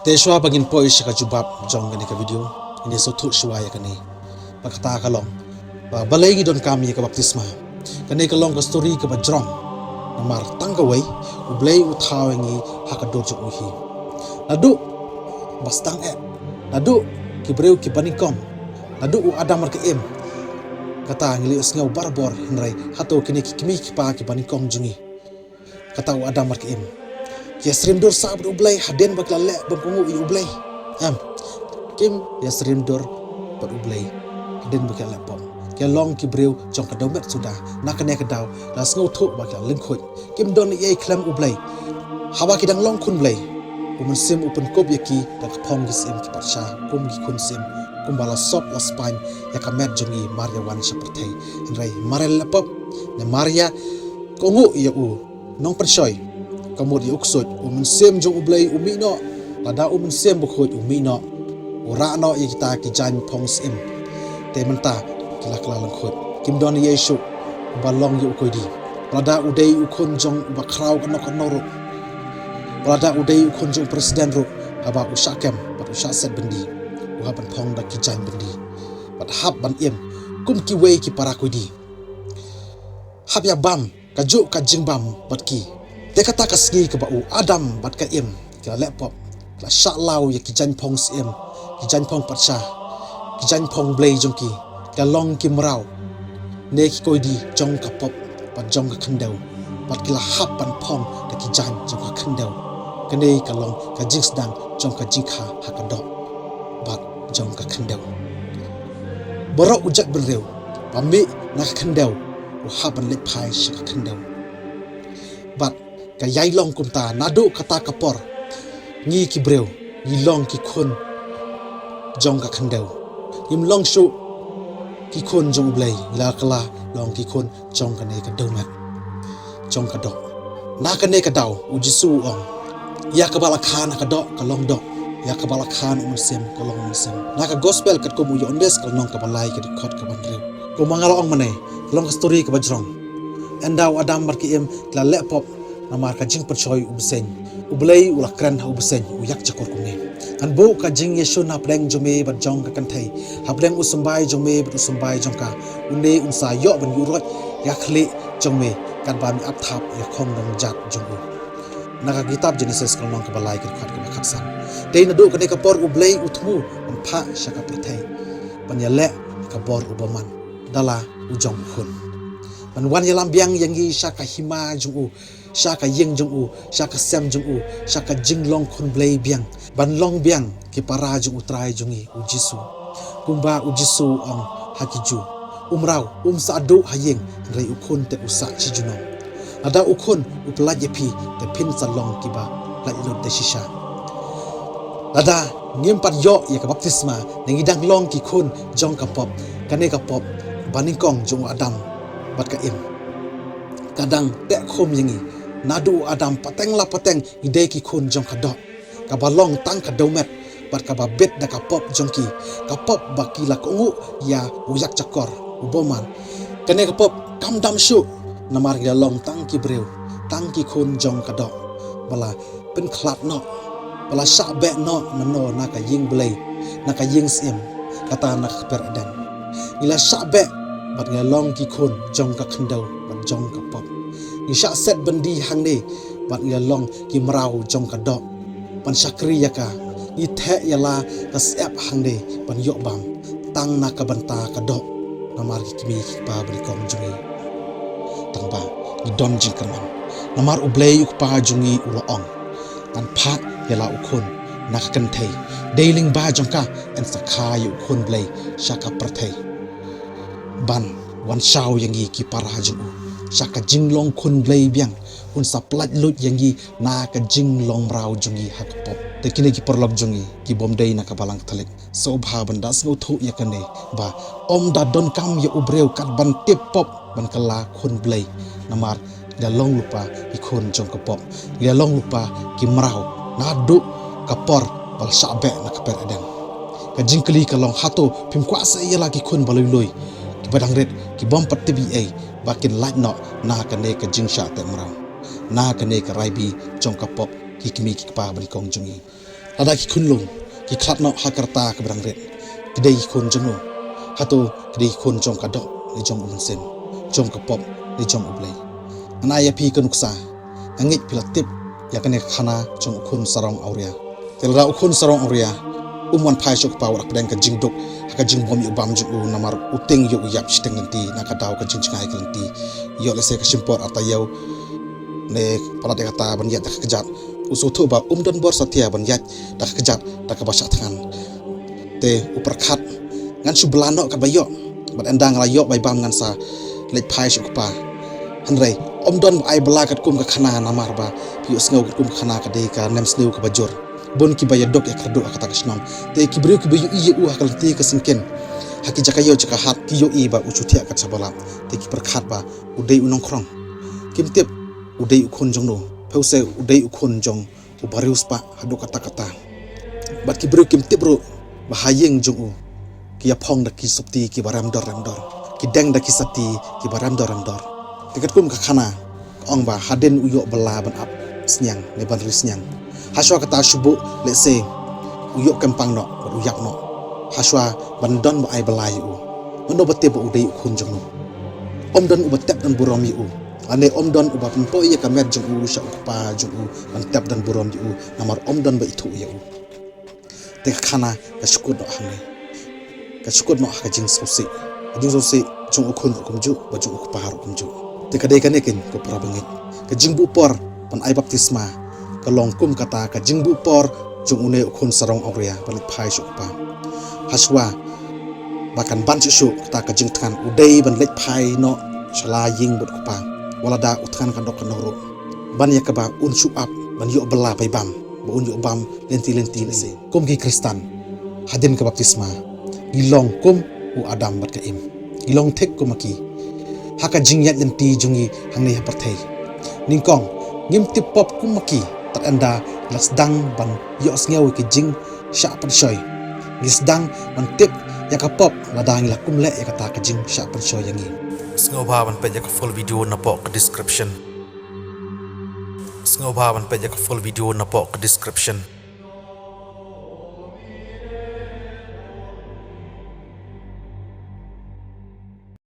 Teswa bangin poi shaka jubab jong gani ka video ini sotu shwaya kani pakata kalong ba balai don kami ka baptisma kani kalong ka story ka bajrong namar tangkawai ublay utawengi hakador jong uhi nadu bastang nadu kibreu ki banikong nadu u adamar ka im kata ngili usngau barbor hinrai hato kini kimi ki pa ki banikong jungi kata u adamar ka im Yasrim dor sa ublay haden baklale bangkungu ublay kim yasrim dor ber ublay haden baklale bom ke long ki breu jong ka domet sudah nakane ka daw las ngau thu bakal lingkhoi kim don ye klam ublay hawa ki dang long kun blay umun sim upun kob yaki dak phong gi sim ki parsha kum gi kun sim kum bala sop la spain ya ka met jongi maria wan seperti rai marel lapop ne maria kongu ya u nong persoi kamut di uksut umun sem jong ublay umino lada umun sem bukhut umino ura no ye kita ki jan phong sim te menta kila kala langkhut kim don yesu balong yu koidi lada udai ukun jong bakrau kanok kanoro lada udai ukun jong presiden ro aba usakem bat usaset bendi uhaban phong da ki jan bendi bat hab ban im kum ki wei ki para koidi hab ya bam kaju kajing bam bat ki Teka kasgi ke bau Adam bat ka im ke laptop la shaklau ya ki jan phong sim ki jan phong patsha ki jan phong blay jongki ka long ki mrau ne ki koidi jong ka pop pat jong ka khandau pat ki la hap pan phong da ki jan jong ka khandau kane ka long ka jing sedang jong ka jingkha hakadok bat jong ka khandau borok ujak bereu pami nak khandau u hapan lek phai shaka khandau bat kayai long kumta nadu kata kapor ngi ki breu ngi long ki khun jong ka khandau yim long shu ki khun jong blay la kala long ki khun jong ka ne ka domat jong ka dok na ka ne ka daw ujisu ong ya ka bala khan ka dok ka long dok ya ka bala khan sem ka long sem na ka gospel kat ko mu yondes ka nong ka balai ka dikot ka bandreu ko mangalo ong mane long story ka bajrong endaw adam marki im la lepop namar ka jing percoy ubsen ublay ula kran ha ubsen uyak chakor kumne kan bo ka jing yesu na pleng jome ban jong ka kanthai hableng usumbai jome ban usumbai jong ka unne unsa yo ban yurot ya khli jome kan ban ap thap ya khom dong jat jong naga kitab genesis kalong ka balai ka khat ka khatsan te na do ka ne ka por ublay utmu ban pha shaka prathai ban ya le ka bor ubaman dala ujong khun ban wan yalam biang yangi shaka hima jong shaka yeng jong u shaka sem jong u shaka jing long khun blay biang ban long biang ki para jong utrai jongi ujisu kumba ujisu ang hakiju umrau sadu hayeng rei ukhun te usa chi junong ada ukhun upla jepi te pin salong kiba la ilot te shisha ada ngim pat yo ya ka baptisma ngidang long ki khun jong ka pop kane ka pop baningkong jong adam bat ka im kadang te khom yengi nadu adam pateng la pateng ide ki khun jong kadok ka balong tang ka domet bat ka babet da ka pop jongki ka pop baki la kongu ya uyak chakor uboman kane ka pop kam dam shu namar ya long tang ki breu tang ki khun jong kadok bala pen khlat no bala sha be no mano na ka ying blay na ka ying sim kata na per dan ila sha be bat ya long ki khun jong ka khandau bat jong ka pop Isya set bendi hang ni bat ya long ki mrau jong ka dok pan sakri ya ka i the ya la ka sep hang ni pan yok bam tang na ka banta ka dok namar ki kimi pa bri kom jungi tang ba ni dom jing kanam namar ublay uk pa jungi ulo ong tan pha ya la ukhun na ka kan thei deiling ba jong ka en sakha yu khun blay shaka prathai ban wan shaw yangi ki para jung shaka jinglong khun blay biang un saplat lut yangi na ka jinglong rau jungi hakpop te kini ki porlop jungi ki bomdei na ka balang thalik so bha banda sngu thu yakane ba om da don kam ya ubreu kat ban tip pop ban kala khun blay namar da long lupa ki khun jong ka pop ya long lupa ki mrau na du ka por bal sabe na ka per adan ka jingkli ka long hato phim kwa sa yala ki khun baloi loi ki badang red ki bom pat tbi ai bakin light no na ka ne ka jingsha te mrau na ka ne ka raibi jong ka pop ki kimi ki pa bri kong jungi lada ki kunlung ki klat no hakarta ke berang ret kedai kun jong no hato kedai kun jong kadok ni jong umensem jong ke pop ni jong ublai anaya pi ke nuksa angit pilatip ya kene khana jong kun sarong auria telra ukun sarong auria umwan phai sok pawar pedang ka jingdok ka jing bom yu bam ju namar uting yu yap steng nanti nakadaw ka jing chingai nanti yo lese ka simpor atayau ne palat kata ban yat ka kejat usu thu ba dan bor satya ban yat dak kejat dak ka basak tangan te uperkat ngan subelano ka bayo ban endang layok bai bam ngan sa lek phai sok pa hanrei don ai belakat kum ka khana namar ba pius ngau kum khana ka de ka nem sneu ka bajor bon ki baya dok ya kardo akata kasnam te ki brio ki bayu iye u hakal te ka sinken haki jakayo jaka hat ki yo i ba uchutia ka chabala te ki perkhat ba udei unong krong kim tep udei ukhon jong no pause udei ukhon jong ubarius pa hado kata kata bat ki brio kim tep bro bahayeng jong u ki yapong da ki supti ki baram dor ki deng da ki sati ki baram dor tiket kum ka khana ong ba haden uyo bela ban ap snyang ne ban risnyang haswa kata shubu let's say uyok kempang no uyak no haswa bandon ba ai belai u mano bate ba udai khun jong no don ubatep dan burom yu ane don ubat po iya kamet jong u sha pa jong u bantep dan burom yu namar don ba itu yu te khana ka shukut no hangne ka shukut no ka jing sosi jong u khun kum ju ba ju pa har kum ju te kadai kanekin ko prabangit ka jing bu por pan ai baptisma kalong kum kata ka jingbu por jung une khun sarong auria balik phai su pa haswa bakan ban su kata ka jing than udei ban lek phai no shala ying bot pa walada uthan kan dok kanoro ban yakaba un su ap ban yo bela bai bam ba un yo bam lenti se kum gi kristan hadin ka baptisma gilong kum u adam bat ka im gilong thek kumaki haka jing yat lenti jungi hangne ha parthei ningkong ngim tip pop kumaki anda lasdang ban yos ngeu ki jing sha pan shoy gisdang ban tip yakapop ladang la kumle yakata ka jing sha pan shoy yangi sngo ba ban pe yak full video na po ka description